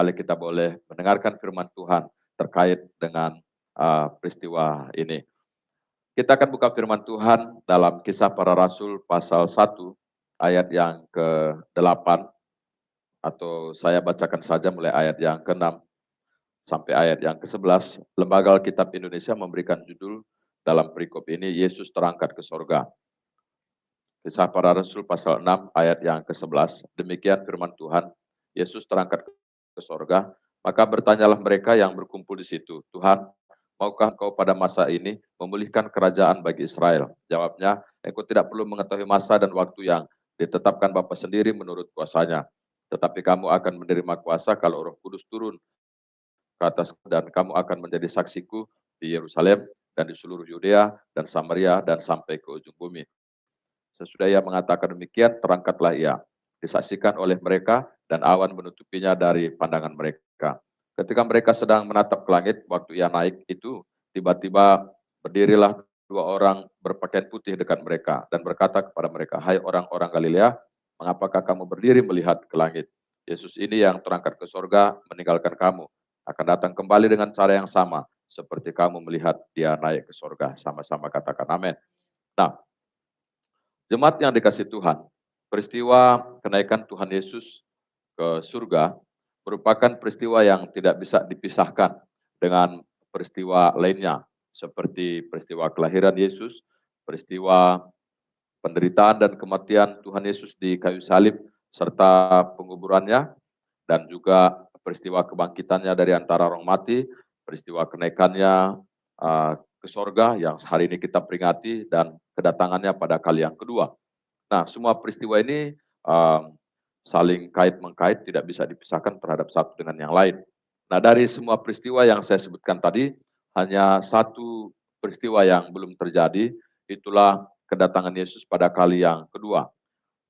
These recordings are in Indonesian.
kembali kita boleh mendengarkan firman Tuhan terkait dengan peristiwa ini. Kita akan buka firman Tuhan dalam Kisah Para Rasul pasal 1 ayat yang ke-8, atau saya bacakan saja mulai ayat yang ke-6 sampai ayat yang ke-11. Lembaga Alkitab Indonesia memberikan judul dalam perikop ini, Yesus terangkat ke sorga. Kisah Para Rasul pasal 6 ayat yang ke-11. Demikian firman Tuhan, Yesus terangkat ke sorga, maka bertanyalah mereka yang berkumpul di situ, Tuhan, maukah Engkau pada masa ini memulihkan kerajaan bagi Israel? Jawabnya, Engkau tidak perlu mengetahui masa dan waktu yang ditetapkan Bapa sendiri menurut kuasanya. Tetapi kamu akan menerima kuasa kalau Roh Kudus turun ke atas, dan kamu akan menjadi saksiku di Yerusalem dan di seluruh Yudea dan Samaria dan sampai ke ujung bumi. Sesudah ia mengatakan demikian, terangkatlah ia, disaksikan oleh mereka, dan awan menutupinya dari pandangan mereka. Ketika mereka sedang menatap ke langit, waktu ia naik itu, tiba-tiba berdirilah dua orang berpakaian putih dekat mereka, dan berkata kepada mereka, hai orang-orang Galilea, mengapakah kamu berdiri melihat ke langit? Yesus ini yang terangkat ke sorga meninggalkan kamu, akan datang kembali dengan cara yang sama, seperti kamu melihat dia naik ke sorga. Sama-sama katakan amin. Nah, jemaat yang dikasih Tuhan, peristiwa kenaikan Tuhan Yesus ke surga merupakan peristiwa yang tidak bisa dipisahkan dengan peristiwa lainnya, seperti peristiwa kelahiran Yesus, peristiwa penderitaan dan kematian Tuhan Yesus di kayu salib, serta penguburannya, dan juga peristiwa kebangkitannya dari antara orang mati, peristiwa kenaikannya ke sorga yang hari ini kita peringati, dan kedatangannya pada kali yang kedua. Nah, semua peristiwa ini saling kait-mengkait, tidak bisa dipisahkan terhadap satu dengan yang lain. Nah, dari semua peristiwa yang saya sebutkan tadi, hanya satu peristiwa yang belum terjadi, itulah kedatangan Yesus pada kali yang kedua.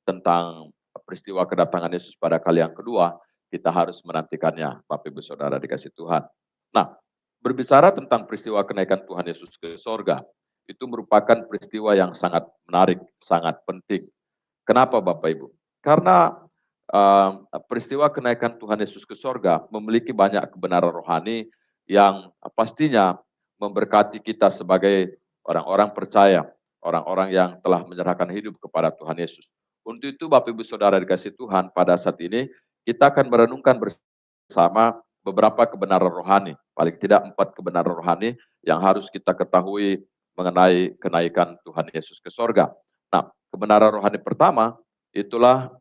Tentang peristiwa kedatangan Yesus pada kali yang kedua, kita harus menantikannya, Bapak Ibu Saudara dikasih Tuhan. Nah, berbicara tentang peristiwa kenaikan Tuhan Yesus ke sorga, itu merupakan peristiwa yang sangat menarik, sangat penting. Kenapa Bapak Ibu? Karena peristiwa kenaikan Tuhan Yesus ke sorga memiliki banyak kebenaran rohani yang pastinya memberkati kita sebagai orang-orang percaya, orang-orang yang telah menyerahkan hidup kepada Tuhan Yesus. Untuk itu Bapak Ibu Saudara dikasih Tuhan, pada saat ini kita akan merenungkan bersama beberapa kebenaran rohani, paling tidak 4 kebenaran rohani yang harus kita ketahui mengenai kenaikan Tuhan Yesus ke sorga. Nah, kebenaran rohani pertama, itulah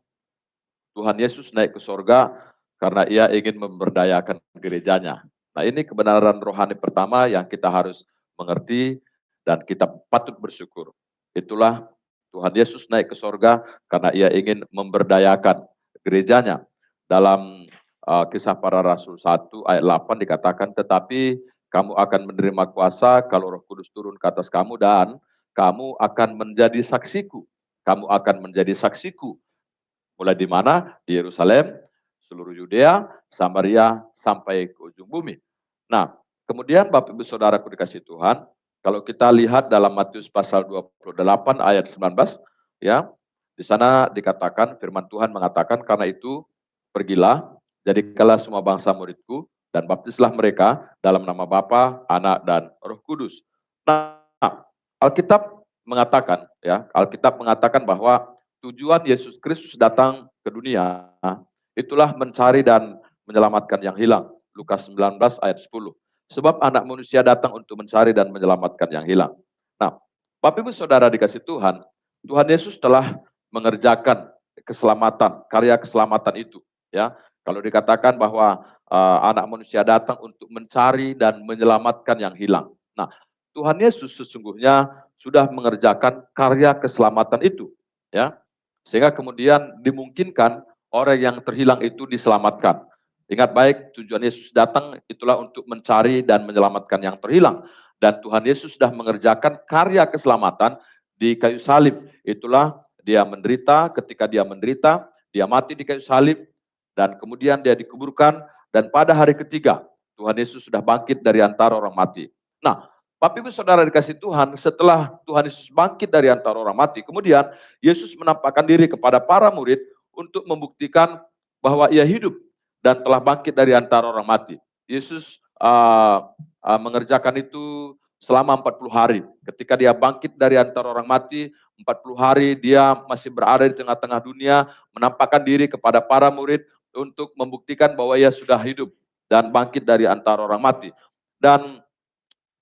Tuhan Yesus naik ke sorga karena ia ingin memberdayakan gerejanya. Nah, ini kebenaran rohani pertama yang kita harus mengerti dan kita patut bersyukur. Itulah Tuhan Yesus naik ke sorga karena ia ingin memberdayakan gerejanya. Dalam Kisah Para Rasul 1 ayat 8 dikatakan, tetapi kamu akan menerima kuasa kalau Roh Kudus turun ke atas kamu, dan kamu akan menjadi saksiku. Kamu akan menjadi saksiku. Mulai di mana? Di Yerusalem, seluruh Yudea, Samaria, sampai ke ujung bumi. Nah, kemudian Bapak Ibu Saudaraku dikasih Tuhan, kalau kita lihat dalam Matius pasal 28 ayat 19, ya, di sana dikatakan, firman Tuhan mengatakan, karena itu pergilah, jadikanlah semua bangsa muridku, dan baptislah mereka dalam nama Bapa, Anak, dan Roh Kudus. Nah, Alkitab mengatakan bahwa tujuan Yesus Kristus datang ke dunia itulah mencari dan menyelamatkan yang hilang. Lukas 19 ayat 10. Sebab anak manusia datang untuk mencari dan menyelamatkan yang hilang. Nah, Bapak Ibu Saudara dikasih Tuhan, Tuhan Yesus telah mengerjakan keselamatan, karya keselamatan itu. Ya, kalau dikatakan bahwa anak manusia datang untuk mencari dan menyelamatkan yang hilang. Nah, Tuhan Yesus sesungguhnya sudah mengerjakan karya keselamatan itu, ya. Sehingga kemudian dimungkinkan orang yang terhilang itu diselamatkan. Ingat baik, tujuan Yesus datang itulah untuk mencari dan menyelamatkan yang terhilang. Dan Tuhan Yesus sudah mengerjakan karya keselamatan di kayu salib. Itulah dia menderita, ketika dia menderita, dia mati di kayu salib, dan kemudian dia dikuburkan, dan pada hari ketiga, Tuhan Yesus sudah bangkit dari antara orang mati. Nah, Bapak Ibu Saudara dikasih Tuhan, setelah Tuhan Yesus bangkit dari antara orang mati, kemudian Yesus menampakkan diri kepada para murid untuk membuktikan bahwa ia hidup. dan telah bangkit dari antara orang mati. Yesus mengerjakan itu selama 40 hari. Ketika dia bangkit dari antara orang mati, 40 hari dia masih berada di tengah-tengah dunia, menampakkan diri kepada para murid untuk membuktikan bahwa ia sudah hidup dan bangkit dari antara orang mati. Dan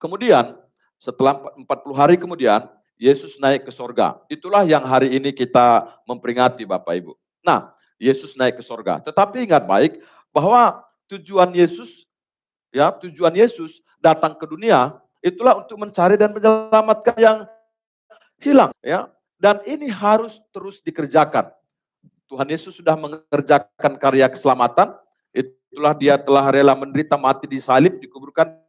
kemudian setelah 40 hari kemudian, Yesus naik ke sorga. Itulah yang hari ini kita memperingati Bapak Ibu. Nah, Yesus naik ke sorga. Tetapi ingat baik bahwa tujuan Yesus datang ke dunia itulah untuk mencari dan menyelamatkan yang hilang, ya. Dan ini harus terus dikerjakan. Tuhan Yesus sudah mengerjakan karya keselamatan. Itulah dia telah rela menderita, mati di salib, dikuburkan,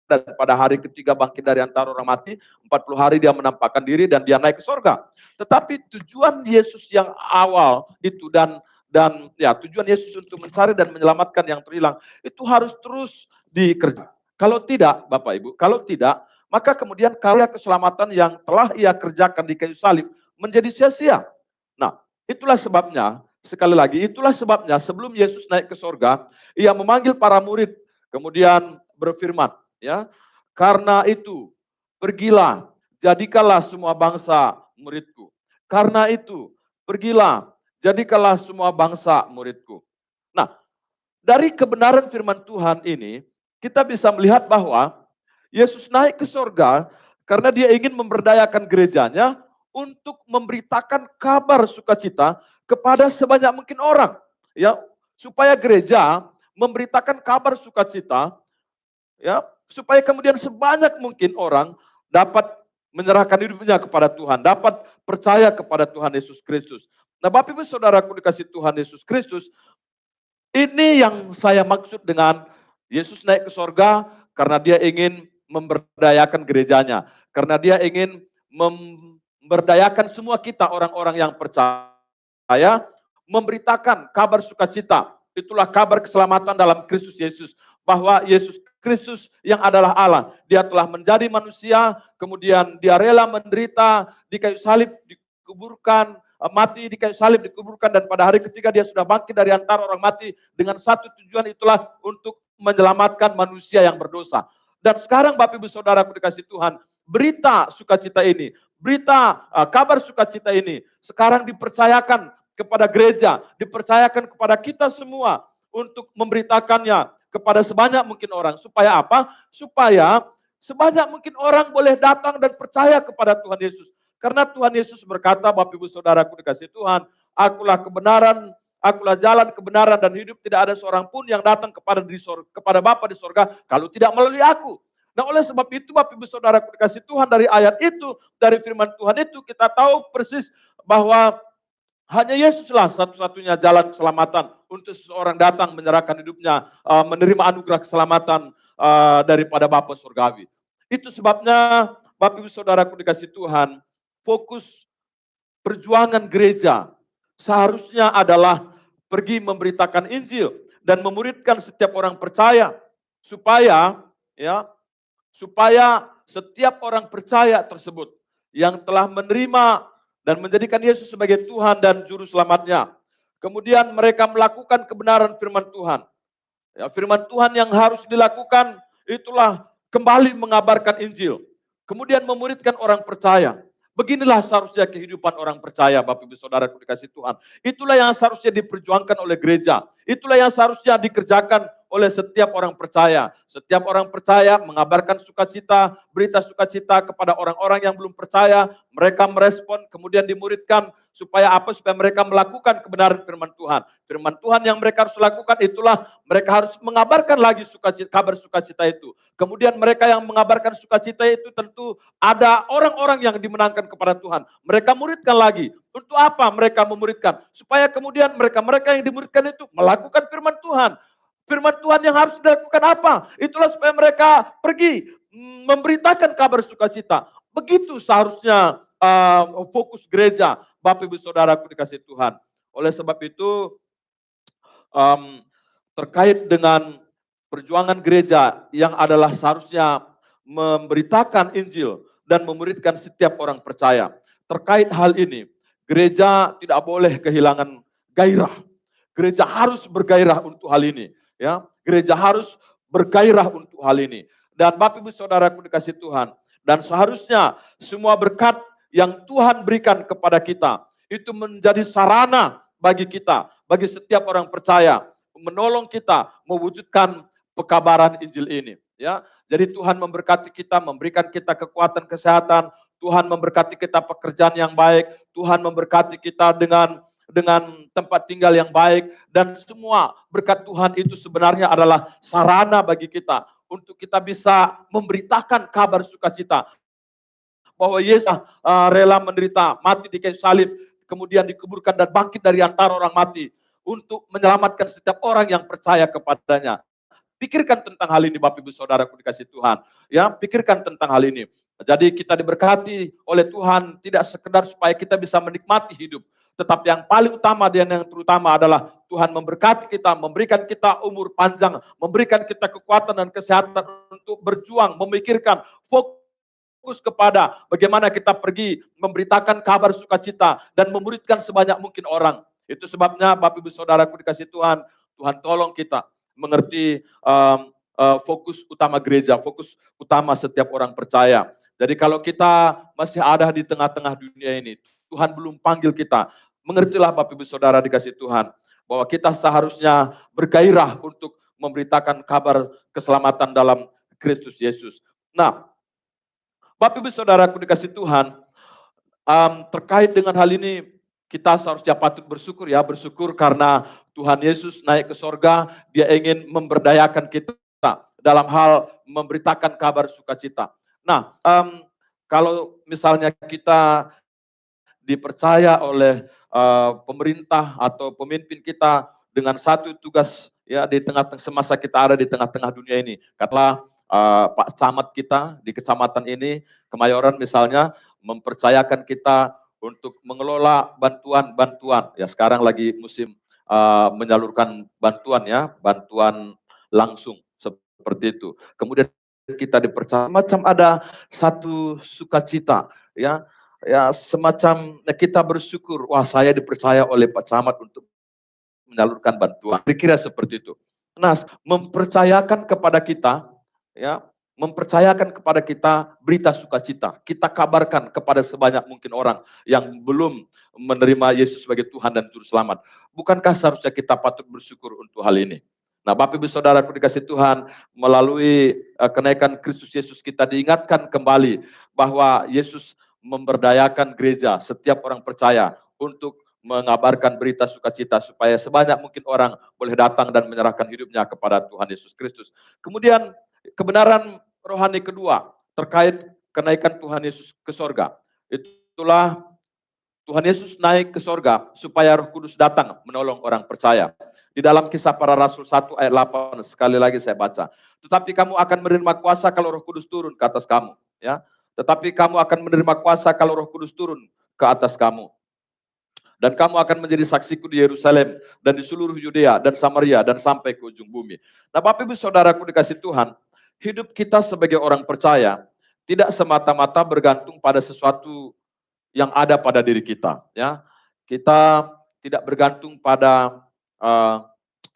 dan pada hari ketiga bangkit dari antara orang mati. 40 hari dia menampakkan diri dan dia naik ke sorga. Tetapi tujuan Yesus yang awal itu dan tujuan Yesus untuk mencari dan menyelamatkan yang terhilang itu harus terus dikerjakan. Kalau tidak, Bapak Ibu, kalau tidak, maka kemudian karya keselamatan yang telah ia kerjakan di kayu salib menjadi sia-sia. Nah, itulah sebabnya, sekali lagi, itulah sebabnya sebelum Yesus naik ke sorga, ia memanggil para murid, kemudian berfirman, ya, karena itu, pergilah, jadikanlah semua bangsa muridku. Karena itu, pergilah, jadikanlah semua bangsa muridku. Nah, dari kebenaran firman Tuhan ini, kita bisa melihat bahwa Yesus naik ke sorga karena dia ingin memberdayakan gerejanya untuk memberitakan kabar sukacita kepada sebanyak mungkin orang. Ya, supaya gereja memberitakan kabar sukacita, ya, supaya kemudian sebanyak mungkin orang dapat menyerahkan hidupnya kepada Tuhan, dapat percaya kepada Tuhan Yesus Kristus. Nah, Bapak Ibu Saudaraku dikasih Tuhan Yesus Kristus, ini yang saya maksud dengan Yesus naik ke sorga karena dia ingin memberdayakan gerejanya. Karena dia ingin memberdayakan semua kita orang-orang yang percaya, memberitakan kabar sukacita. Itulah kabar keselamatan dalam Kristus Yesus. Bahwa Yesus Kristus yang adalah Allah. Dia telah menjadi manusia, kemudian dia rela menderita di kayu salib, dikuburkan, mati di kayu salib, dikuburkan, dan pada hari ketiga dia sudah bangkit dari antara orang mati dengan satu tujuan, itulah untuk menyelamatkan manusia yang berdosa. Dan sekarang Bapak Ibu Saudaraku dikasih Tuhan, berita sukacita ini, berita kabar sukacita ini sekarang dipercayakan kepada gereja, dipercayakan kepada kita semua untuk memberitakannya kepada sebanyak mungkin orang. Supaya apa? Supaya sebanyak mungkin orang boleh datang dan percaya kepada Tuhan Yesus. Karena Tuhan Yesus berkata, Bapak Ibu Saudaraku dikasih Tuhan, akulah kebenaran, akulah jalan kebenaran dan hidup, tidak ada seorang pun yang datang kepada Bapa di sorga kalau tidak melalui aku. Nah, oleh sebab itu Bapak Ibu Saudaraku dikasih Tuhan, dari ayat itu, dari firman Tuhan itu kita tahu persis bahwa hanya Yesuslah satu-satunya jalan keselamatan untuk seseorang datang menyerahkan hidupnya, menerima anugerah keselamatan daripada Bapa surgawi. Itu sebabnya Bapak Ibu Saudaraku dikasih Tuhan, fokus perjuangan gereja seharusnya adalah pergi memberitakan Injil dan memuridkan setiap orang percaya supaya setiap orang percaya tersebut yang telah menerima dan menjadikan Yesus sebagai Tuhan dan juru selamatnya, kemudian mereka melakukan kebenaran firman Tuhan. Ya, firman Tuhan yang harus dilakukan itulah kembali mengabarkan Injil, kemudian memuridkan orang percaya. Beginilah seharusnya kehidupan orang percaya, Bapak Ibu Saudara dikasih Tuhan. Itulah yang seharusnya diperjuangkan oleh gereja. Itulah yang seharusnya dikerjakan oleh setiap orang percaya. Setiap orang percaya mengabarkan sukacita, berita sukacita kepada orang-orang yang belum percaya. Mereka merespon, kemudian dimuridkan. Supaya apa? Supaya mereka melakukan kebenaran firman Tuhan. Firman Tuhan yang mereka harus lakukan itulah mereka harus mengabarkan lagi kabar sukacita itu. Kemudian mereka yang mengabarkan sukacita itu tentu ada orang-orang yang dimenangkan kepada Tuhan. Mereka muridkan lagi. Untuk apa mereka memuridkan? Supaya kemudian mereka-mereka yang dimuridkan itu melakukan firman Tuhan. Firman Tuhan yang harus dilakukan apa? Itulah supaya mereka pergi memberitakan kabar sukacita. Begitu seharusnya fokus gereja, Bapak Ibu Saudaraku dikasih Tuhan. Oleh sebab itu, terkait dengan perjuangan gereja yang adalah seharusnya memberitakan Injil dan memuridkan setiap orang percaya. Terkait hal ini, gereja tidak boleh kehilangan gairah. Gereja harus bergairah untuk hal ini. Ya, gereja harus bergairah untuk hal ini. Dan Bapak Ibu Saudaraku dikasih Tuhan, dan seharusnya semua berkat yang Tuhan berikan kepada kita itu menjadi sarana bagi kita, bagi setiap orang percaya, menolong kita mewujudkan pekabaran Injil ini. Ya, jadi Tuhan memberkati kita, memberikan kita kekuatan kesehatan, Tuhan memberkati kita pekerjaan yang baik, Tuhan memberkati kita dengan tempat tinggal yang baik, dan semua berkat Tuhan itu sebenarnya adalah sarana bagi kita untuk kita bisa memberitakan kabar sukacita bahwa Yesus rela menderita, mati di kayu salib, kemudian dikuburkan dan bangkit dari antara orang mati untuk menyelamatkan setiap orang yang percaya kepadanya. Pikirkan tentang hal ini Bapak Ibu Saudaraku dikasih Tuhan. Ya, pikirkan tentang hal ini. Jadi kita diberkati oleh Tuhan tidak sekedar supaya kita bisa menikmati hidup, tetapi yang paling utama dan yang terutama adalah Tuhan memberkati kita, memberikan kita umur panjang, memberikan kita kekuatan dan kesehatan untuk berjuang, memikirkan, fokus kepada bagaimana kita pergi memberitakan kabar sukacita dan memuridkan sebanyak mungkin orang. Itu sebabnya Bapak Ibu Saudaraku dikasih Tuhan, Tuhan tolong kita mengerti fokus utama gereja, fokus utama setiap orang percaya. Jadi kalau kita masih ada di tengah-tengah dunia ini, Tuhan belum panggil kita, mengertilah Bapak Ibu Saudara dikasih Tuhan, bahwa kita seharusnya bergairah untuk memberitakan kabar keselamatan dalam Kristus Yesus. Nah, Bapak Ibu Saudaraku dikasih Tuhan, terkait dengan hal ini, kita seharusnya patut bersyukur ya, bersyukur karena Tuhan Yesus naik ke sorga, dia ingin memberdayakan kita dalam hal memberitakan kabar sukacita. Nah, kalau misalnya kita dipercaya oleh pemerintah atau pemimpin kita dengan satu tugas ya di tengah semasa kita ada di tengah-tengah dunia ini. Katakanlah Pak Camat kita di kecamatan ini, Kemayoran misalnya, mempercayakan kita untuk mengelola bantuan-bantuan. Ya sekarang lagi musim menyalurkan bantuan ya, bantuan langsung seperti itu. Kemudian kita dipercaya macam ada satu sukacita ya, ya semacam kita bersyukur, wah saya dipercaya oleh Pak Camat untuk menyalurkan bantuan. Kira-kira seperti itu. Nah, mempercayakan kepada kita, ya, mempercayakan kepada kita berita sukacita. Kita kabarkan kepada sebanyak mungkin orang yang belum menerima Yesus sebagai Tuhan dan Juru Selamat. Bukankah seharusnya kita patut bersyukur untuk hal ini? Nah, Bapak Ibu Saudaraku dikasih Tuhan, melalui kenaikan Kristus Yesus kita diingatkan kembali bahwa Yesus memberdayakan gereja, setiap orang percaya untuk mengabarkan berita sukacita supaya sebanyak mungkin orang boleh datang dan menyerahkan hidupnya kepada Tuhan Yesus Kristus. Kemudian kebenaran rohani kedua terkait kenaikan Tuhan Yesus ke sorga. Itulah Tuhan Yesus naik ke sorga supaya Roh Kudus datang menolong orang percaya. Di dalam Kisah Para Rasul 1 ayat 8, sekali lagi saya baca. Tetapi kamu akan menerima kuasa kalau Roh Kudus turun ke atas kamu. Ya. Tetapi kamu akan menerima kuasa kalau Roh Kudus turun ke atas kamu. Dan kamu akan menjadi saksiku di Yerusalem dan di seluruh Yudea dan Samaria dan sampai ke ujung bumi. Nah, Bapak Ibu Saudaraku dikasih Tuhan, hidup kita sebagai orang percaya tidak semata-mata bergantung pada sesuatu yang ada pada diri kita. Ya, kita tidak bergantung pada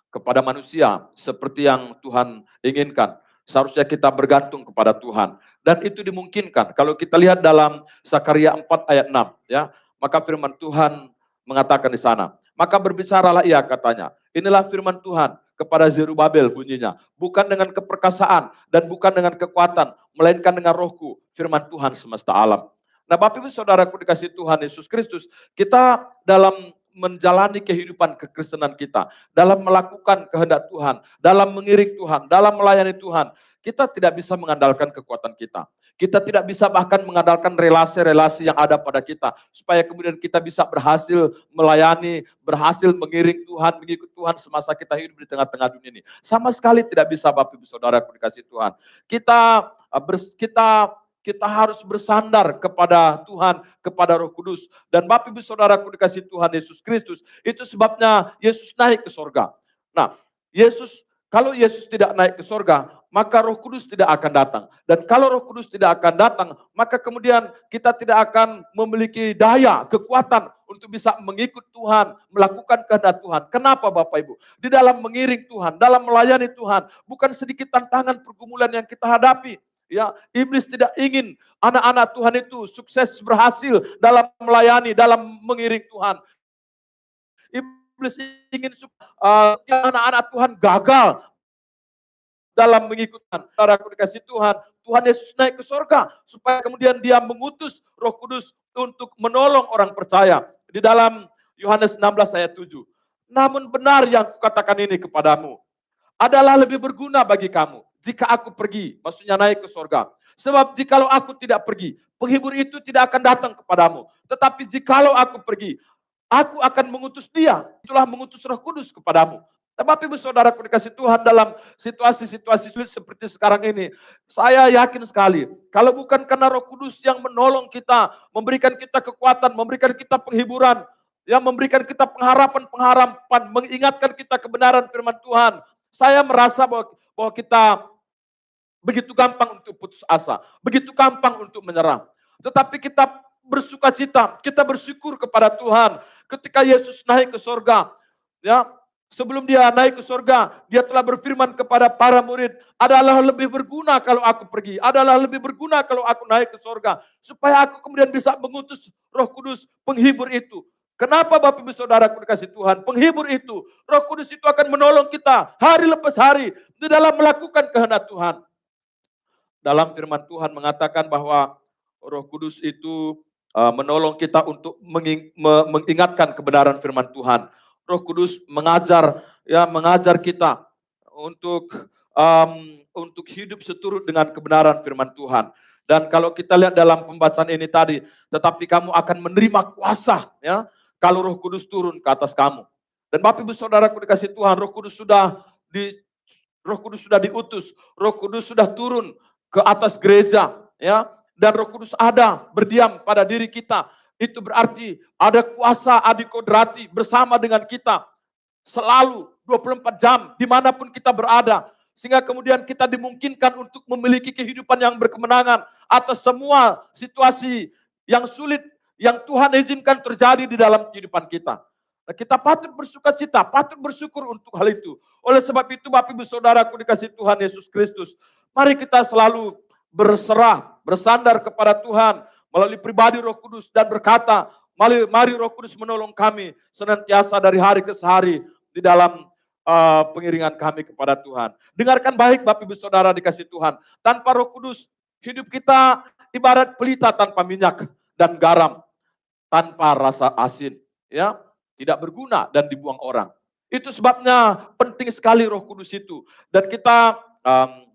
kepada manusia seperti yang Tuhan inginkan. Seharusnya kita bergantung kepada Tuhan. Dan itu dimungkinkan. Kalau kita lihat dalam Zakaria 4 ayat 6, ya, maka firman Tuhan mengatakan di sana. Maka berbicaralah ia katanya. Inilah firman Tuhan kepada Zerubabel bunyinya. Bukan dengan keperkasaan dan bukan dengan kekuatan, melainkan dengan rohku, firman Tuhan semesta alam. Nah, Bapak Ibu Saudaraku dikasih Tuhan Yesus Kristus, kita dalam menjalani kehidupan kekristenan kita, dalam melakukan kehendak Tuhan, dalam mengiring Tuhan, dalam melayani Tuhan, kita tidak bisa mengandalkan kekuatan kita. Kita tidak bisa bahkan mengandalkan relasi-relasi yang ada pada kita, supaya kemudian kita bisa berhasil melayani, berhasil mengiring Tuhan, mengikut Tuhan semasa kita hidup di tengah-tengah dunia ini. Sama sekali tidak bisa, Bapak Ibu Saudara dikasih Tuhan. Kita harus bersandar kepada Tuhan, kepada Roh Kudus. Dan Bapak Ibu Saudaraku dikasih Tuhan Yesus Kristus, itu sebabnya Yesus naik ke sorga. Nah, Yesus Kalau Yesus tidak naik ke sorga, maka Roh Kudus tidak akan datang. Dan kalau Roh Kudus tidak akan datang, maka kemudian kita tidak akan memiliki daya, kekuatan untuk bisa mengikut Tuhan, melakukan kehendak Tuhan. Kenapa Bapak Ibu? Di dalam mengiring Tuhan, dalam melayani Tuhan, bukan sedikit tantangan pergumulan yang kita hadapi. Ya, iblis tidak ingin anak-anak Tuhan itu sukses berhasil dalam melayani, dalam mengiring Tuhan. Iblis ingin anak-anak Tuhan gagal dalam mengikuti. Saudaraku dikasih Tuhan, Tuhan Yesus naik ke sorga supaya kemudian dia mengutus Roh Kudus untuk menolong orang percaya. Di dalam Yohanes 16 ayat 7. Namun benar yang kukatakan ini kepadamu adalah lebih berguna bagi kamu jika aku pergi, maksudnya naik ke sorga. Sebab jikalau aku tidak pergi, penghibur itu tidak akan datang kepadamu. Tetapi jikalau aku pergi, aku akan mengutus dia. Itulah mengutus Roh Kudus kepadamu. Tetapi saudaraku dikasih Tuhan, dalam situasi-situasi sulit seperti sekarang ini, saya yakin sekali, kalau bukan karena Roh Kudus yang menolong kita, memberikan kita kekuatan, memberikan kita penghiburan, yang memberikan kita pengharapan, mengingatkan kita kebenaran firman Tuhan, saya merasa bahwa kita begitu gampang untuk putus asa, begitu gampang untuk menyerah. Tetapi kita bersuka cita, kita bersyukur kepada Tuhan ketika Yesus naik ke sorga. Ya, sebelum dia naik ke sorga, dia telah berfirman kepada para murid, adalah lebih berguna kalau aku pergi, adalah lebih berguna kalau aku naik ke sorga, supaya aku kemudian bisa mengutus Roh Kudus penghibur itu. Kenapa Bapak Ibu Saudaraku dikasih Tuhan? Penghibur itu, Roh Kudus itu akan menolong kita hari lepas hari di dalam melakukan kehendak Tuhan. Dalam firman Tuhan mengatakan bahwa Roh Kudus itu menolong kita untuk mengingatkan kebenaran firman Tuhan. Roh Kudus mengajar kita untuk hidup seturut dengan kebenaran firman Tuhan. Dan kalau kita lihat dalam pembacaan ini tadi, tetapi kamu akan menerima kuasa, ya, kalau Roh Kudus turun ke atas kamu. Dan Bapak Ibu Saudaraku dikasih Tuhan, Roh Kudus sudah diutus, Roh Kudus sudah turun ke atas gereja, ya, dan Roh Kudus ada berdiam pada diri kita. Itu berarti ada kuasa adikodrati bersama dengan kita selalu 24 jam dimanapun kita berada, sehingga kemudian kita dimungkinkan untuk memiliki kehidupan yang berkemenangan atas semua situasi yang sulit yang Tuhan izinkan terjadi di dalam kehidupan kita. Nah, kita patut bersuka cita, patut bersyukur untuk hal itu. Oleh sebab itu Bapak Ibu Saudaraku dikasih Tuhan Yesus Kristus, mari kita selalu berserah, bersandar kepada Tuhan melalui pribadi Roh Kudus dan berkata, mari Roh Kudus menolong kami senantiasa dari hari ke hari di dalam pengiringan kami kepada Tuhan. Dengarkan baik Bapak Ibu Saudara dikasih Tuhan, tanpa Roh Kudus hidup kita ibarat pelita tanpa minyak dan garam tanpa rasa asin, ya, tidak berguna dan dibuang orang. Itu sebabnya penting sekali Roh Kudus itu. Dan kita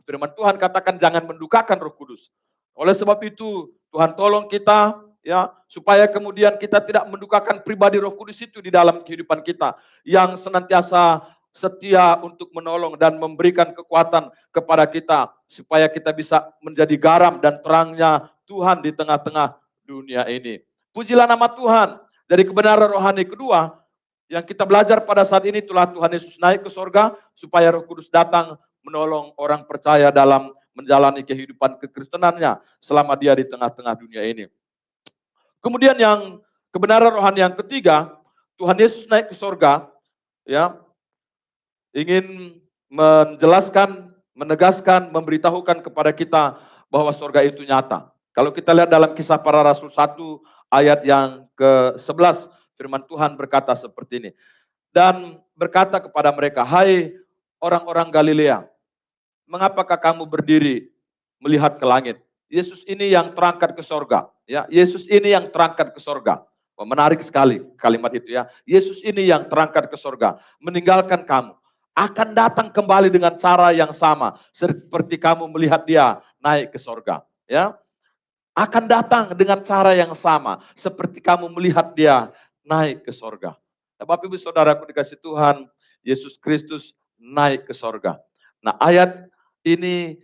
firman Tuhan katakan jangan mendukakan Roh Kudus. Oleh sebab itu Tuhan tolong kita, ya, supaya kemudian kita tidak mendukakan pribadi Roh Kudus itu di dalam kehidupan kita, yang senantiasa setia untuk menolong dan memberikan kekuatan kepada kita supaya kita bisa menjadi garam dan terangnya Tuhan di tengah-tengah dunia ini. Pujilah nama Tuhan. Dari kebenaran rohani kedua yang kita belajar pada saat ini, telah Tuhan Yesus naik ke sorga supaya Roh Kudus datang menolong orang percaya dalam menjalani kehidupan kekristenannya selama dia di tengah-tengah dunia ini. Kemudian yang kebenaran rohani yang ketiga, Tuhan Yesus naik ke sorga, ya, ingin menjelaskan, menegaskan, memberitahukan kepada kita bahwa sorga itu nyata. Kalau kita lihat dalam Kisah Para Rasul 1 ayat yang ke-11, firman Tuhan berkata seperti ini. Dan berkata kepada mereka, hai orang-orang Galilea, mengapakah kamu berdiri melihat ke langit? Yesus ini yang terangkat ke sorga. Ya, Yesus ini yang terangkat ke sorga. Menarik sekali kalimat itu, ya. Yesus ini yang terangkat ke sorga, meninggalkan kamu, akan datang kembali dengan cara yang sama seperti kamu melihat dia naik ke sorga. Ya, akan datang dengan cara yang sama seperti kamu melihat dia naik ke sorga. Nah, Bapak Ibu Saudaraku dikasih Tuhan, Yesus Kristus naik ke sorga. Nah, ayat ini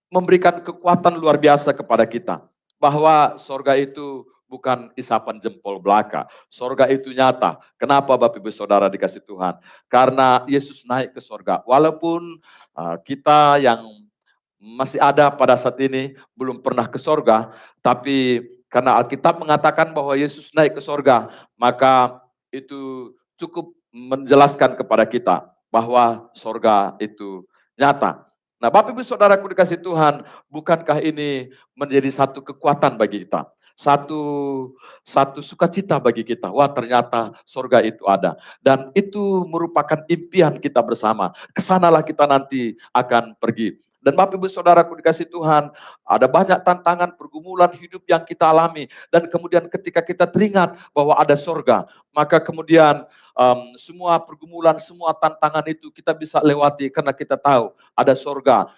memberikan kekuatan luar biasa kepada kita, bahwa sorga itu bukan isapan jempol belaka. Sorga itu nyata. Kenapa Bapak Ibu Saudara dikasih Tuhan? Karena Yesus naik ke sorga. Walaupun kita yang masih ada pada saat ini belum pernah ke sorga, tapi karena Alkitab mengatakan bahwa Yesus naik ke sorga, maka itu cukup menjelaskan kepada kita bahwa sorga itu nyata. Nah, Bapak Ibu Saudaraku dikasih Tuhan, bukankah ini menjadi satu kekuatan bagi kita? Satu satu sukacita bagi kita. Wah, ternyata sorga itu ada. Dan itu merupakan impian kita bersama. Kesanalah kita nanti akan pergi. Dan Bapak Ibu Saudaraku dikasih Tuhan, ada banyak tantangan pergumulan hidup yang kita alami. Dan kemudian ketika kita teringat bahwa ada sorga, maka kemudian semua pergumulan, semua tantangan itu kita bisa lewati karena kita tahu ada sorga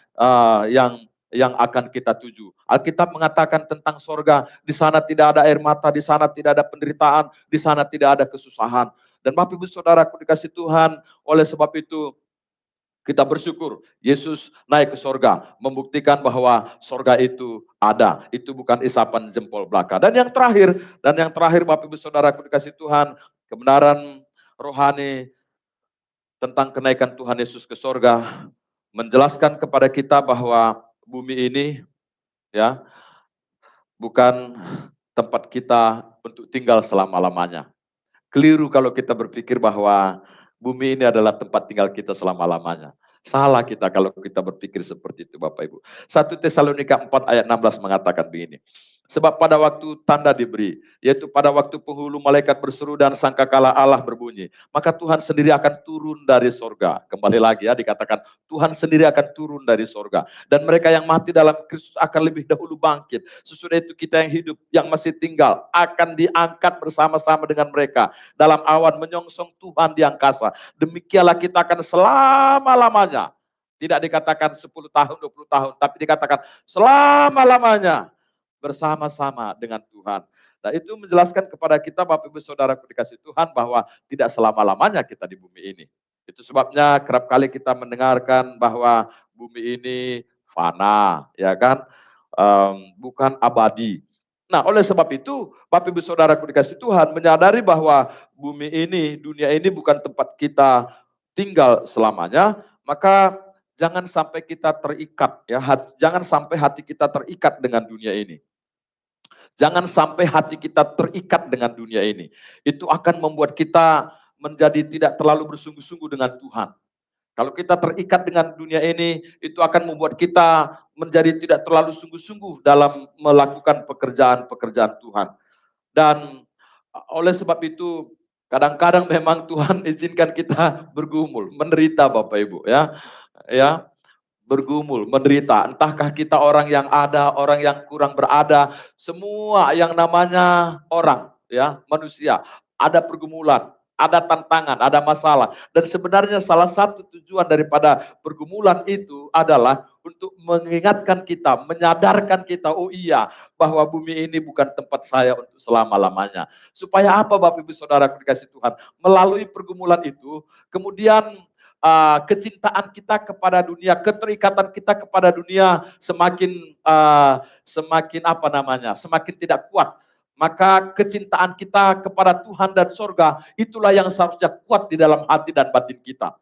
yang akan kita tuju. Alkitab mengatakan tentang sorga, di sana tidak ada air mata, di sana tidak ada penderitaan, di sana tidak ada kesusahan. Dan Bapak Ibu Saudaraku dikasih Tuhan, oleh sebab itu kita bersyukur Yesus naik ke sorga, membuktikan bahwa sorga itu ada. Itu bukan isapan jempol belaka. Dan yang terakhir Bapak Ibu Saudaraku dikasih Tuhan, kebenaran rohani tentang kenaikan Tuhan Yesus ke sorga, menjelaskan kepada kita bahwa bumi ini ya bukan tempat kita untuk tinggal selama-lamanya. Keliru kalau kita berpikir bahwa bumi ini adalah tempat tinggal kita selama-lamanya. Salah kita kalau kita berpikir seperti itu Bapak Ibu. 1 Tesalonika 4 ayat 16 mengatakan begini. Sebab pada waktu tanda diberi, yaitu pada waktu penghulu malaikat berseru dan sangkakala Allah berbunyi, maka Tuhan sendiri akan turun dari sorga. Kembali lagi ya, dikatakan Tuhan sendiri akan turun dari sorga. Dan mereka yang mati dalam Kristus akan lebih dahulu bangkit. Sesudah itu kita yang hidup, yang masih tinggal, akan diangkat bersama-sama dengan mereka dalam awan menyongsong Tuhan di angkasa. Demikianlah kita akan selama-lamanya. Tidak dikatakan 10 tahun, 20 tahun, tapi dikatakan selama-lamanya bersama-sama dengan Tuhan. Nah, itu menjelaskan kepada kita Bapak Ibu Saudara dikasih Tuhan bahwa tidak selama-lamanya kita di bumi ini. Itu sebabnya kerap kali kita mendengarkan bahwa bumi ini fana, ya kan? Bukan abadi. Nah, oleh sebab itu, Bapak Ibu Saudaraku dikasih Tuhan menyadari bahwa bumi ini, dunia ini bukan tempat kita tinggal selamanya, maka jangan sampai kita terikat ya, jangan sampai hati kita terikat dengan dunia ini. Jangan sampai hati kita terikat dengan dunia ini. Itu akan membuat kita menjadi tidak terlalu bersungguh-sungguh dengan Tuhan. Kalau kita terikat dengan dunia ini, itu akan membuat kita menjadi tidak terlalu sungguh-sungguh dalam melakukan pekerjaan-pekerjaan Tuhan. Dan oleh sebab itu, kadang-kadang memang Tuhan izinkan kita bergumul, menderita Bapak Ibu ya. Ya, bergumul, menderita. Entahkah kita orang yang ada, orang yang kurang berada, semua yang namanya orang, ya, manusia, ada pergumulan, ada tantangan, ada masalah. Dan sebenarnya salah satu tujuan daripada pergumulan itu adalah untuk mengingatkan kita, menyadarkan kita, oh iya, bahwa bumi ini bukan tempat saya untuk selama-lamanya. Supaya apa Bapak Ibu Saudara dikasih Tuhan? Melalui pergumulan itu, kemudian kecintaan kita kepada dunia, keterikatan kita kepada dunia semakin apa namanya, semakin tidak kuat. Maka kecintaan kita kepada Tuhan dan sorga, itulah yang seharusnya kuat di dalam hati dan batin kita.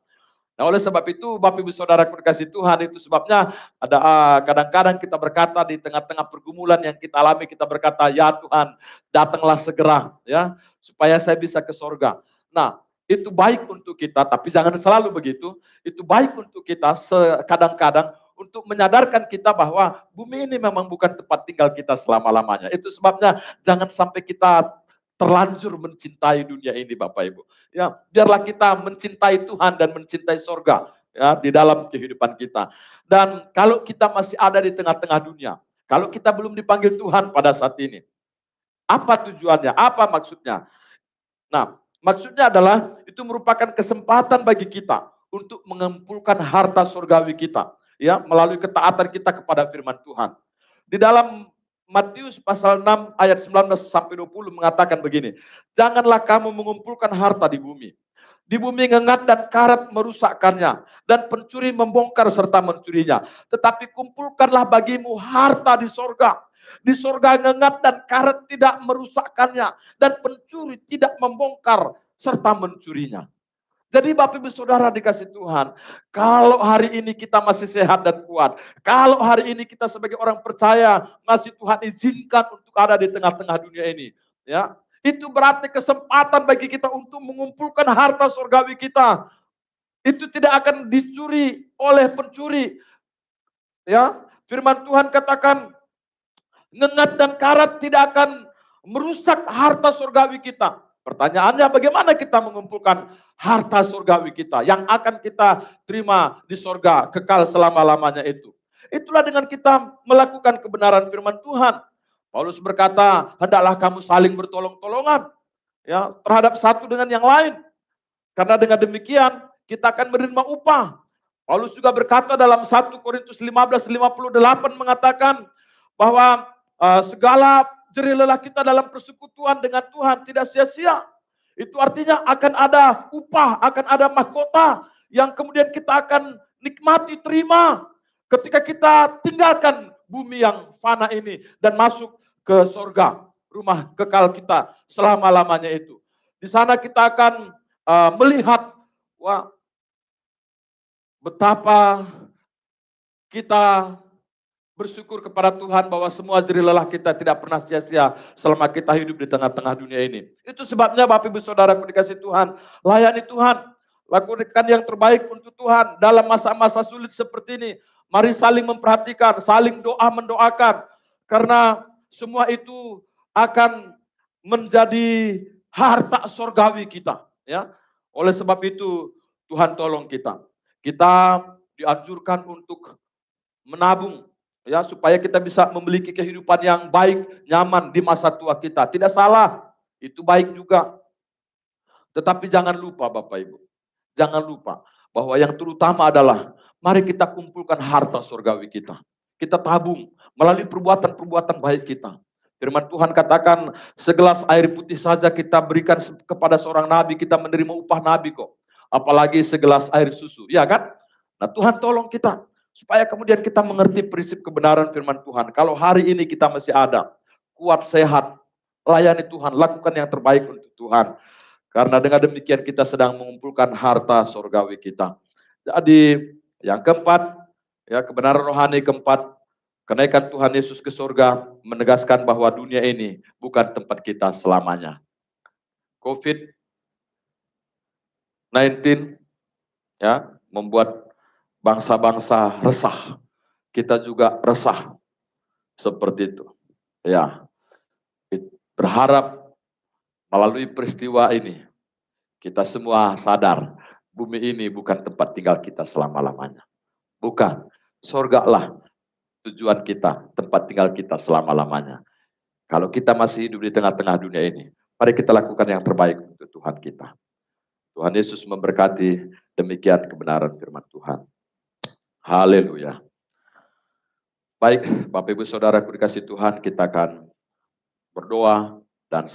Nah, oleh sebab itu, Bapak Ibu Saudara kasih Tuhan, itu sebabnya ada kadang-kadang kita berkata di tengah-tengah pergumulan yang kita alami, kita berkata, ya Tuhan, datanglah segera, ya, supaya saya bisa ke sorga. Nah, itu baik untuk kita, tapi jangan selalu begitu. Itu baik untuk kita kadang-kadang untuk menyadarkan kita bahwa bumi ini memang bukan tempat tinggal kita selama-lamanya. Itu sebabnya jangan sampai kita terlanjur mencintai dunia ini Bapak Ibu. Ya, biarlah kita mencintai Tuhan dan mencintai sorga ya di dalam kehidupan kita. Dan kalau kita masih ada di tengah-tengah dunia, kalau kita belum dipanggil Tuhan pada saat ini, apa tujuannya? Apa maksudnya? Nah, maksudnya adalah itu merupakan kesempatan bagi kita untuk mengumpulkan harta surgawi kita, ya, melalui ketaatan kita kepada firman Tuhan. Di dalam Matius pasal 6 ayat 19 sampai 20 mengatakan begini, janganlah kamu mengumpulkan harta di bumi. Di bumi ngengat dan karat merusakkannya, dan pencuri membongkar serta mencurinya. Tetapi kumpulkanlah bagimu harta di sorga, Di sorga ngengat dan karat tidak merusakkannya, dan pencuri tidak membongkar serta mencurinya. Jadi Bapak Ibu Saudara dikasih Tuhan, kalau hari ini kita masih sehat dan kuat, kalau hari ini kita sebagai orang percaya masih Tuhan izinkan untuk ada di tengah-tengah dunia ini, ya, itu berarti kesempatan bagi kita untuk mengumpulkan harta surgawi kita. Itu tidak akan dicuri oleh pencuri. Ya, firman Tuhan katakan, ngengat dan karat tidak akan merusak harta surgawi kita. Pertanyaannya bagaimana kita mengumpulkan harta surgawi kita yang akan kita terima di surga kekal selama-lamanya itu. Itulah dengan kita melakukan kebenaran firman Tuhan. Paulus berkata, hendaklah kamu saling bertolong-tolongan, ya, terhadap satu dengan yang lain. Karena dengan demikian kita akan menerima upah. Paulus juga berkata dalam 1 Korintus 15:58 mengatakan bahwa segala jerih lelah kita dalam persekutuan dengan Tuhan tidak sia-sia. Itu artinya akan ada upah, akan ada mahkota yang kemudian kita akan nikmati, terima ketika kita tinggalkan bumi yang fana ini dan masuk ke surga, rumah kekal kita selama-lamanya itu. Di sana kita akan melihat betapa kita bersyukur kepada Tuhan bahwa semua jerih lelah kita tidak pernah sia-sia selama kita hidup di tengah-tengah dunia ini. Itu sebabnya Bapak Ibu Saudaraku dikasih Tuhan, layani Tuhan, lakukan yang terbaik untuk Tuhan dalam masa-masa sulit seperti ini. Mari saling memperhatikan, saling doa mendoakan, karena semua itu akan menjadi harta sorgawi kita. Ya, oleh sebab itu Tuhan tolong kita. Kita dianjurkan untuk menabung, ya, supaya kita bisa memiliki kehidupan yang baik, nyaman di masa tua kita. Tidak salah, itu baik juga. Tetapi jangan lupa Bapak Ibu, jangan lupa bahwa yang terutama adalah mari kita kumpulkan harta surgawi kita. Kita tabung melalui perbuatan-perbuatan baik kita. Firman Tuhan katakan, segelas air putih saja kita berikan kepada seorang nabi, kita menerima upah nabi kok. Apalagi segelas air susu, ya kan? Nah, Tuhan tolong kita supaya kemudian kita mengerti prinsip kebenaran firman Tuhan. Kalau hari ini kita masih ada, kuat, sehat, layani Tuhan, lakukan yang terbaik untuk Tuhan. Karena dengan demikian kita sedang mengumpulkan harta surgawi kita. Jadi yang keempat, ya, kebenaran rohani keempat, kenaikan Tuhan Yesus ke surga menegaskan bahwa dunia ini bukan tempat kita selamanya. COVID-19, ya, membuat bangsa-bangsa resah. Kita juga resah seperti itu. Ya, berharap melalui peristiwa ini kita semua sadar bumi ini bukan tempat tinggal kita selama-lamanya. Bukan, surga lah tujuan kita, tempat tinggal kita selama-lamanya. Kalau kita masih hidup di tengah-tengah dunia ini, mari kita lakukan yang terbaik untuk Tuhan kita. Tuhan Yesus memberkati, demikian kebenaran firman Tuhan. Haleluya. Baik, Bapak Ibu Saudara dikasih Tuhan, kita akan berdoa dan